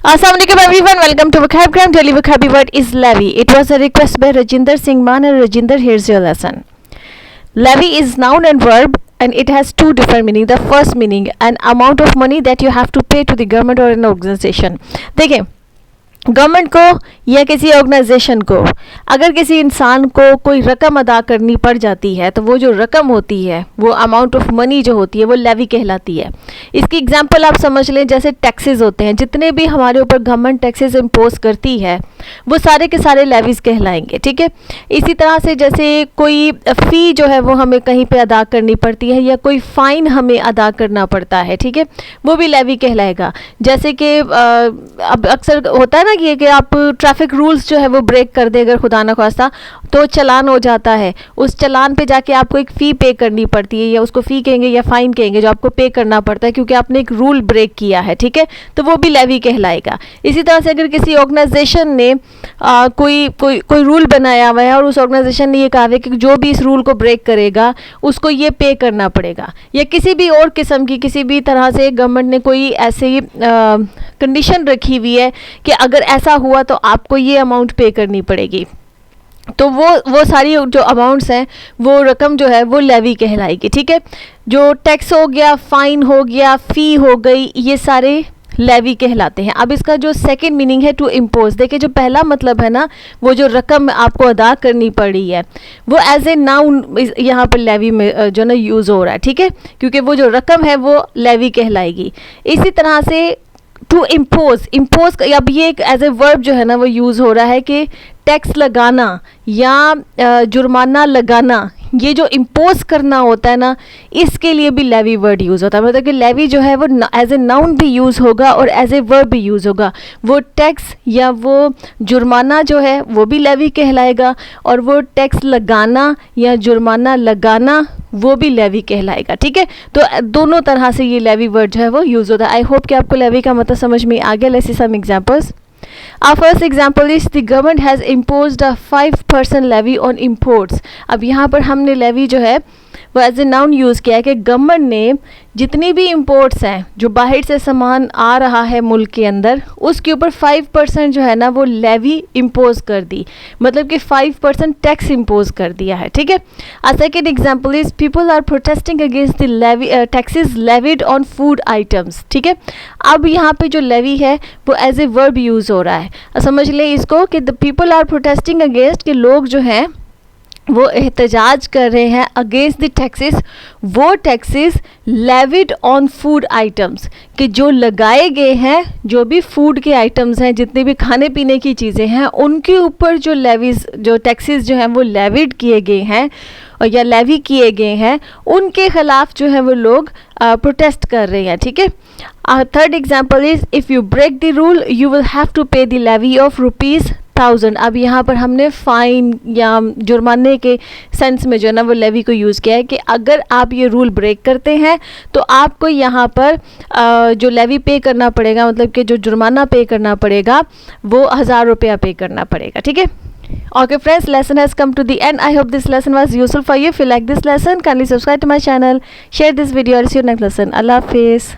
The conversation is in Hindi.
Assalamualaikum everyone, welcome to Vocabgram. Daily vocabulary word is levy. It was a request by Rajinder Singh Man, and Rajinder, here's your lesson. Levy is noun and verb and it has two different meaning. The first meaning, an amount of money that you have to pay to the government or an organization. देखिए, गवर्नमेंट को या किसी ऑर्गेनाइजेशन को अगर किसी इंसान को कोई रकम अदा करनी पड़ जाती है तो वो जो रकम होती है, वो अमाउंट ऑफ मनी जो होती है, वो लेवी कहलाती है. इसकी एग्जांपल आप समझ लें, जैसे टैक्सेस होते हैं, जितने भी हमारे ऊपर गवर्नमेंट टैक्सेस इम्पोज करती है वो सारे के सारे लेवीज कहलाएंगे. ठीक है. इसी तरह से जैसे कोई फ़ी जो है वो हमें कहीं पे अदा करनी पड़ती है या कोई फ़ाइन हमें अदा करना पड़ता है, ठीक है, वो भी लेवी कहलाएगा. जैसे कि अब अक्सर होता है ना कि आप ट्रैफिक रूल्स जो है वो ब्रेक कर दे, अगर खुदा न खास्ता, तो चालान हो जाता है. उस चालान पे जाके आपको एक फ़ी पे करनी पड़ती है, या उसको फ़ी कहेंगे या फ़ाइन कहेंगे, जो आपको पे करना पड़ता है क्योंकि आपने एक रूल ब्रेक किया है. ठीक है. तो वो भी लेवी कहलाएगा. इसी तरह से अगर किसी ऑर्गेनाइजेशन ने कोई रूल बनाया हुआ है और उस ऑर्गेनाइजेशन ने ये कहा है कि जो भी इस रूल को ब्रेक करेगा उसको ये पे करना पड़ेगा, या किसी भी और किस्म की किसी भी तरह से गवर्नमेंट ने कोई ऐसी कंडीशन रखी हुई है कि अगर ऐसा हुआ तो आपको ये अमाउंट पे करनी पड़ेगी, तो वो सारी जो अमाउंट्स हैं, वो रकम जो है वो लेवी कहलाएगी. ठीक है. जो टैक्स हो गया, फ़ाइन हो गया, फ़ी हो गई, ये सारे लेवी कहलाते हैं. अब इसका जो सेकंड मीनिंग है, टू इम्पोज. देखिए, जो पहला मतलब है ना, वो जो रकम आपको अदा करनी पड़ी है, वो एज ए नाउन यहाँ पर लेवी में जो ना यूज़ हो रहा है. ठीक है. क्योंकि वो जो रकम है वो लेवी कहलाएगी. इसी तरह से टू इम्पोज, अब ये एक एज ए वर्ब जो है ना वो यूज़ हो रहा है कि टैक्स लगाना या जुर्माना लगाना, ये जो इम्पोज करना होता है ना, इसके लिए भी लेवी वर्ड यूज़ होता है. मतलब कि लेवी जो है वो एज ए नाउन भी यूज़ होगा और एज ए वर्ब भी यूज़ होगा. वो टैक्स या वो जुर्माना जो है वो भी लेवी कहलाएगा, और वो टैक्स लगाना या जुर्माना लगाना वो भी लेवी कहलाएगा. ठीक है. तो दोनों तरह से ये लेवी वर्ड जो है वो यूज़ होता है. आई होप कि आपको लेवी का मतलब समझ में आ गया. Let's see some examples. Our first example is the government has imposed a 5% levy on imports. अब यहाँ पर हमने levy जो है वो एज ए नाउन यूज़ किया है कि गवर्नमेंट ने जितनी भी इम्पोर्ट्स हैं, जो बाहर से सामान आ रहा है मुल्क के अंदर, उसके ऊपर 5% जो है ना वो लेवी इम्पोज कर दी. मतलब कि 5% टैक्स इम्पोज कर दिया है. ठीक है. A second example is people are protesting against the levy taxes levied on food items. ठीक है. अब यहाँ पे जो लेवी है वो एज ए वर्ब यूज़ हो रहा है. समझ लें इसको कि the people are protesting against, के लोग जो हैं वो एहतजाज कर रहे हैं अगेंस्ट द टैक्सेस, वो taxes levied on food items, कि जो लगाए गए हैं, जो भी फूड के आइटम्स हैं, जितने भी खाने पीने की चीज़ें हैं, उनके ऊपर जो लेवीज जो टैक्सेस जो हैं वो लेविड किए गए हैं या लेवी किए गए हैं, उनके ख़िलाफ़ जो है वो लोग प्रोटेस्ट कर रहे हैं. ठीक है. Third example is if you break the rule you will have to pay the levy of ₹1000. अब यहाँ पर हमने फ़ाइन या जुर्माने के सेंस में जो है ना वो लेवी को यूज़ किया है कि अगर आप ये रूल ब्रेक करते हैं तो आपको यहाँ पर जो लेवी पे करना पड़ेगा, मतलब कि जो जुर्माना पे करना पड़ेगा, वो 1000 रुपया पे करना पड़ेगा. ठीक है. Okay friends, lesson has come to the end. I hope this lesson was useful for you. If you like this lesson, kindly subscribe to my channel, share this video, and see you next lesson. Allah Hafiz.